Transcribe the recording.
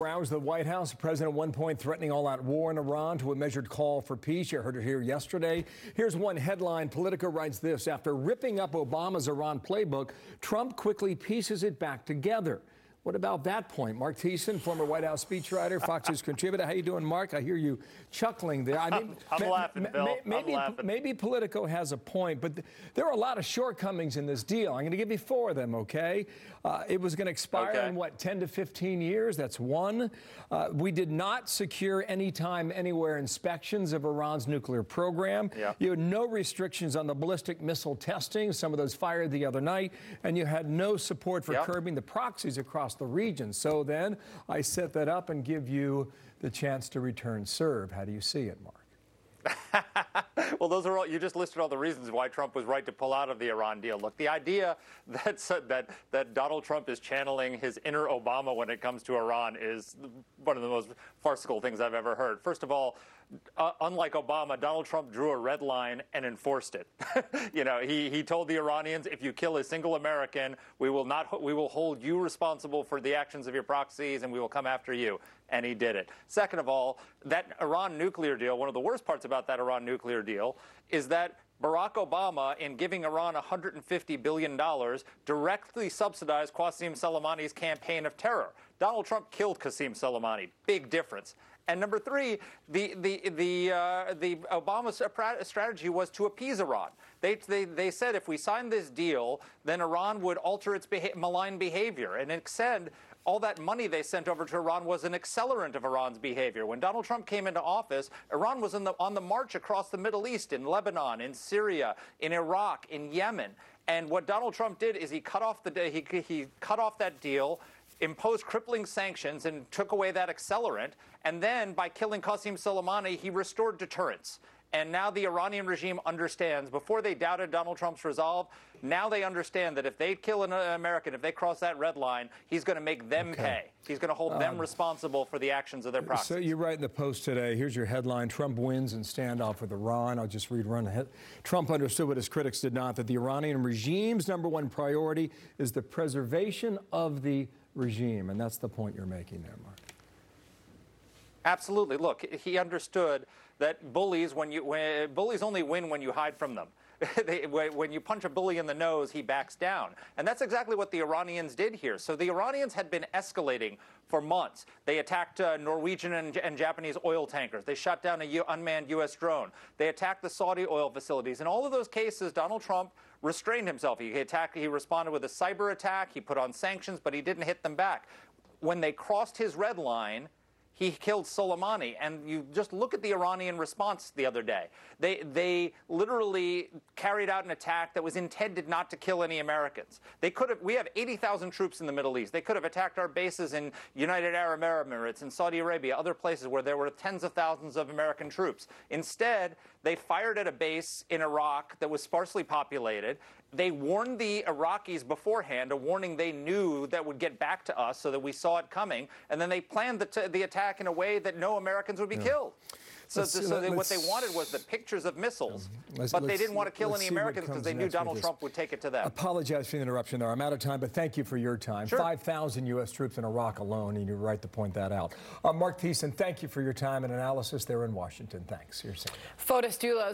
Hours the White House, the president at one point threatening all-out war in Iran to a measured call for peace. You heard it here yesterday. Here's one headline. Politico writes this: after ripping up Obama's Iran playbook, Trump quickly pieces it back together. What about that point? Marc Thiessen, former White House speechwriter, Fox News contributor. How you doing, Mark? I hear you chuckling there. I'm laughing, Bill. I'm laughing. Maybe Politico has a point, but there are a lot of shortcomings in this deal. I'm going to give you 4 of them, okay? It was going to expire in, what, 10 to 15 years? That's one. We did not secure anytime, anywhere inspections of Iran's nuclear program. Yeah. You had no restrictions on the ballistic missile testing, some of those fired the other night, and you had no support for curbing the proxies across the region. So then I set that up and give you the chance to return serve. How do you see it, Mark? Well, those are all, you just listed all the reasons why Trump was right to pull out of the Iran deal. Look, the idea that Donald Trump is channeling his inner Obama when it comes to Iran is one of the most farcical things I've ever heard. First of all, unlike Obama, Donald Trump drew a red line and enforced it. You know, he told the Iranians, if you kill a single American, we will hold you responsible for the actions of your proxies, and we will come after you. And he did it. Second of all, that Iran nuclear deal, one of the worst parts about that Iran nuclear deal is that Barack Obama, in giving Iran $150 billion, directly subsidized Qasem Soleimani's campaign of terror. Donald Trump killed Qasem Soleimani. Big difference. And number 3, the Obama strategy was to appease Iran. They said if we sign this deal, then Iran would alter its malign behavior. And instead, all that money they sent over to Iran was an accelerant of Iran's behavior. When Donald Trump came into office, Iran was on the march across the Middle East, in Lebanon, in Syria, in Iraq, in Yemen. And what Donald Trump did is he cut off that deal, imposed crippling sanctions, and took away that accelerant. And then, by killing Qasem Soleimani, he restored deterrence. And now the Iranian regime understands. Before they doubted Donald Trump's resolve, now they understand that if they kill an American, if they cross that red line, he's going to make them pay. He's going to hold them responsible for the actions of their proxies. So you write in the Post today, here's your headline: Trump wins in standoff with Iran. I'll just run ahead. Trump understood what his critics did not, that the Iranian regime's #1 priority is the preservation of the regime. And that's the point you're making there, Mark. Absolutely. Look, he understood that bullies only win when you hide from them. When you punch a bully in the nose, he backs down. And that's exactly what the Iranians did here. So the Iranians had been escalating for months. They attacked Norwegian and Japanese oil tankers. They shot down an unmanned U.S. drone. They attacked the Saudi oil facilities. In all of those cases, Donald Trump restrained himself. He responded with a cyber attack. He put on sanctions, but he didn't hit them back. When they crossed his red line, he killed Soleimani. And you just look at the Iranian response the other day. They literally carried out an attack that was intended not to kill any Americans. We have 80,000 troops in the Middle East. They could have attacked our bases in United Arab Emirates, in Saudi Arabia, other places where there were tens of thousands of American troops. Instead, they fired at a base in Iraq that was sparsely populated. They warned the Iraqis beforehand, a warning they knew that would get back to us so that we saw it coming. And then they planned the attack in a way that no Americans would be killed. So what they wanted was the pictures of missiles, but they didn't want to kill any Americans because they knew Donald Trump would take it to them. Apologize for the interruption there. I'm out of time, but thank you for your time. Sure. 5,000 U.S. troops in Iraq alone, and you're right to point that out. Marc Thiessen, thank you for your time and analysis there in Washington. Thanks. You're safe. Fotis Dulos.